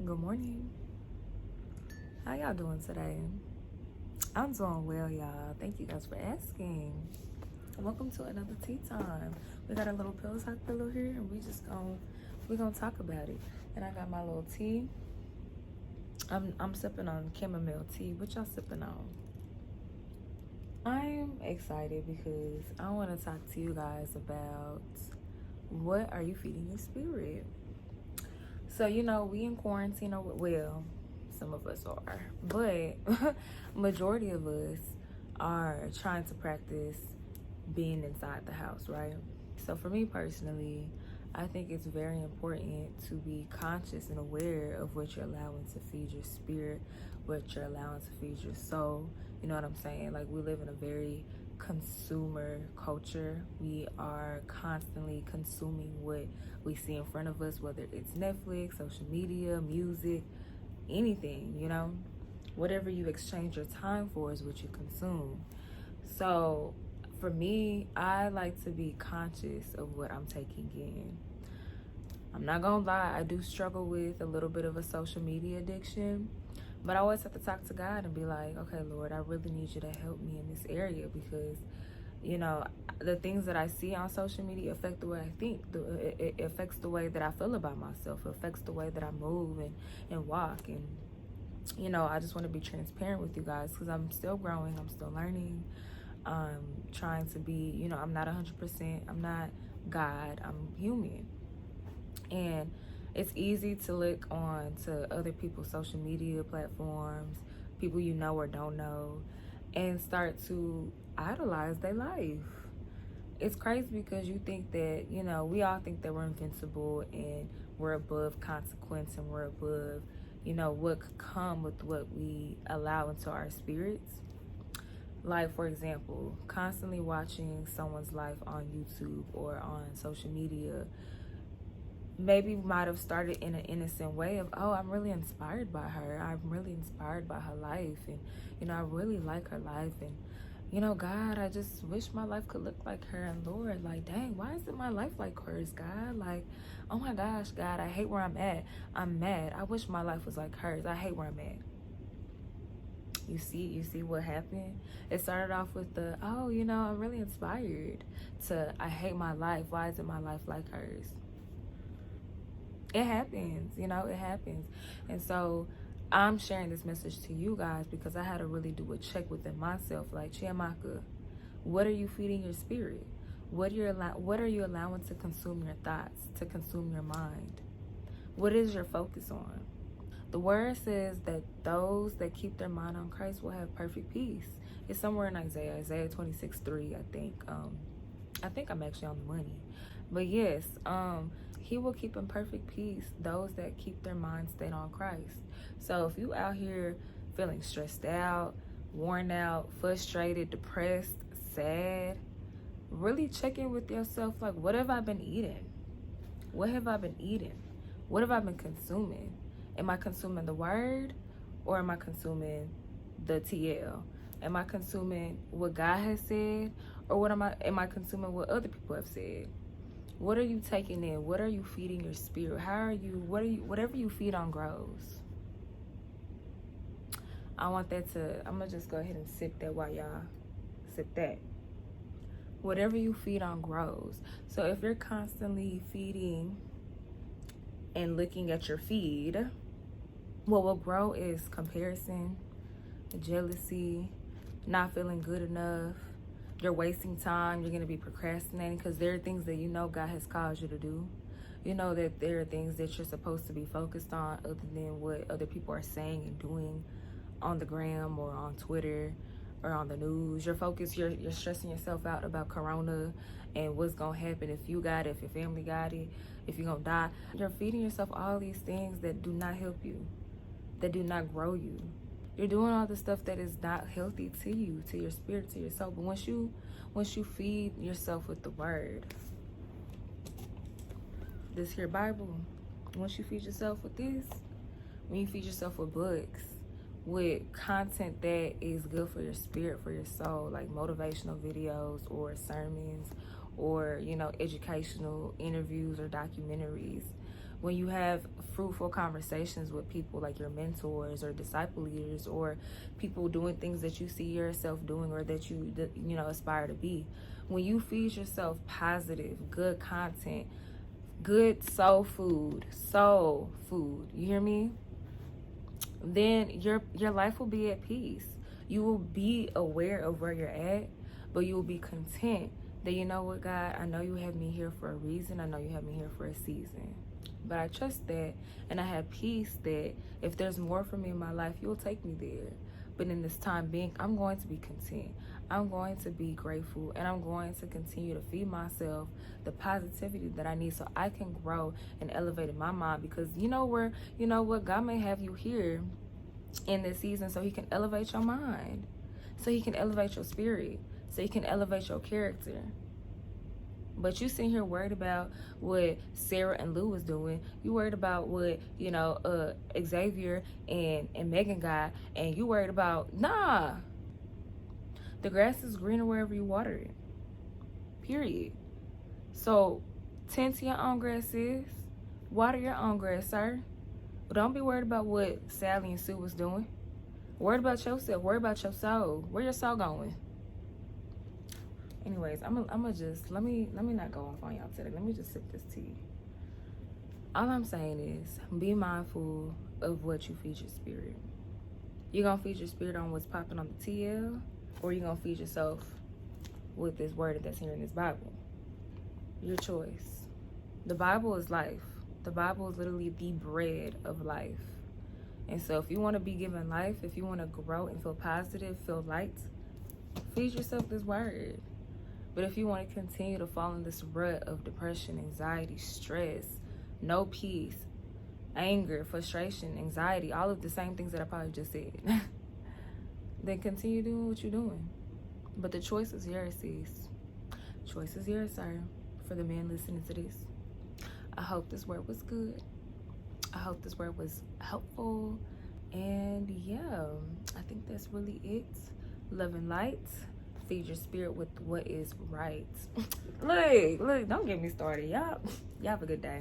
Good morning. How y'all doing today? I'm doing well, y'all. Thank you guys for asking. Welcome to another tea time. We got a little pillow here, and we gonna talk about it. And I got my little tea. I'm sipping on chamomile tea. What y'all sipping on? I'm excited because I want to talk to you guys about what are you feeding your spirit. So, we in quarantine, or well, some of us are, but majority of us are trying to practice being inside the house, right? So for me personally, I think it's very important to be conscious and aware of what you're allowing to feed your spirit, what you're allowing to feed your soul. You know what I'm saying? Like, we live in a very consumer culture. We are constantly consuming what we see in front of us, whether it's Netflix, social media, music, anything, whatever you exchange your time for is what you consume. So for me, I like to be conscious of what I'm taking in. I'm not gonna lie, I do struggle with a little bit of a social media addiction, but I always have to talk to God and be like, okay, Lord, I really need you to help me in this area because, the things that I see on social media affect the way I think. It affects the way that I feel about myself. It affects the way that I move and walk. And, I just want to be transparent with you guys because I'm still growing. I'm still learning. I'm trying to be, I'm not 100%. I'm not God. I'm human. And it's easy to look on to other people's social media platforms, people you know or don't know, and start to idolize their life. It's crazy because you think that, we all think that we're invincible and we're above consequence and we're above, what could come with what we allow into our spirits. Like, for example, constantly watching someone's life on YouTube or on social media maybe might have started in an innocent way of, oh, I'm really inspired by her. I'm really inspired by her life. And, I really like her life. And, God, I just wish my life could look like her. And Lord, like, dang, why isn't my life like hers, God? Like, oh my gosh, God, I hate where I'm at. I'm mad. I wish my life was like hers. I hate where I'm at. You see what happened? It started off with I'm really inspired, to I hate my life. Why isn't my life like hers? It happens, it happens. And so I'm sharing this message to you guys because I had to really do a check within myself. Like, Chiamaka, what are you feeding your spirit? What are you allowing to consume your thoughts, to consume your mind? What is your focus on? The word says that those that keep their mind on Christ will have perfect peace. It's somewhere in Isaiah 26:3, I think. I think I'm actually on the money. But yes, he will keep in perfect peace those that keep their mind stayed on Christ. So if you out here feeling stressed out, worn out, frustrated, depressed, sad, really check in with yourself. Like, what have I been eating? What have I been eating? What have I been consuming? Am I consuming the word, or am I consuming the TL? Am I consuming what God has said, or am I consuming what other people have said? What are you taking in? What are you feeding your spirit? Whatever you feed on grows. I'm gonna just go ahead and sip that while y'all sip that. Whatever you feed on grows. So if you're constantly feeding and looking at your feed, what will grow is comparison, jealousy, not feeling good enough. You're wasting time. You're going to be procrastinating because there are things that God has called you to do. You know that there are things that you're supposed to be focused on other than what other people are saying and doing on the gram or on Twitter or on the news. You're stressing yourself out about Corona and what's going to happen if you got it, if your family got it, if you're going to die. You're feeding yourself all these things that do not help you, that do not grow you. You're doing all the stuff that is not healthy to you, to your spirit, to your soul. But once you feed yourself with the word, this here Bible, once you feed yourself with this, when you feed yourself with books, with content that is good for your spirit, for your soul, like motivational videos or sermons or, educational interviews or documentaries, when you have fruitful conversations with people like your mentors or disciple leaders or people doing things that you see yourself doing or that you aspire to be. When you feed yourself positive, good content, good soul food, you hear me? Then your life will be at peace. You will be aware of where you're at, but you will be content that, you know what, God, I know you have me here for a reason. I know you have me here for a season. But I trust that, and I have peace that if there's more for me in my life, you'll take me there. But in this time being, I'm going to be content. I'm going to be grateful, and I'm going to continue to feed myself the positivity that I need so I can grow and elevate in my mind. Because you know what, God may have you here in this season so he can elevate your mind, so he can elevate your spirit, so he can elevate your character. But you sitting here worried about what Sarah and Lou was doing. You worried about what, Xavier and Megan got. And you worried about, nah. The grass is greener wherever you water it. Period. So, tend to your own grass, sis. Water your own grass, sir. But don't be worried about what Sally and Sue was doing. Worry about yourself. Worry about your soul. Where your soul going? Anyways, I'm just let me not go off on y'all today. Let me just sip this tea. All I'm saying is be mindful of what you feed your spirit. You gonna feed your spirit on what's popping on the TL, or you gonna feed yourself with this word that's here in this Bible? Your choice. The Bible is life. The Bible is literally the bread of life. And so if you want to be given life, if you want to grow and feel positive, feel light, feed yourself this word. But if you want to continue to fall in this rut of depression, anxiety, stress, no peace, anger, frustration, anxiety, all of the same things that I probably just said, then continue doing what you're doing. But the choice is yours, sis. Choice is yours, sir, for the man listening to this. I hope this word was good. I hope this word was helpful. And yeah, I think that's really it. Love and light. Feed your spirit with what is right. Look, don't get me started. Y'all have a good day.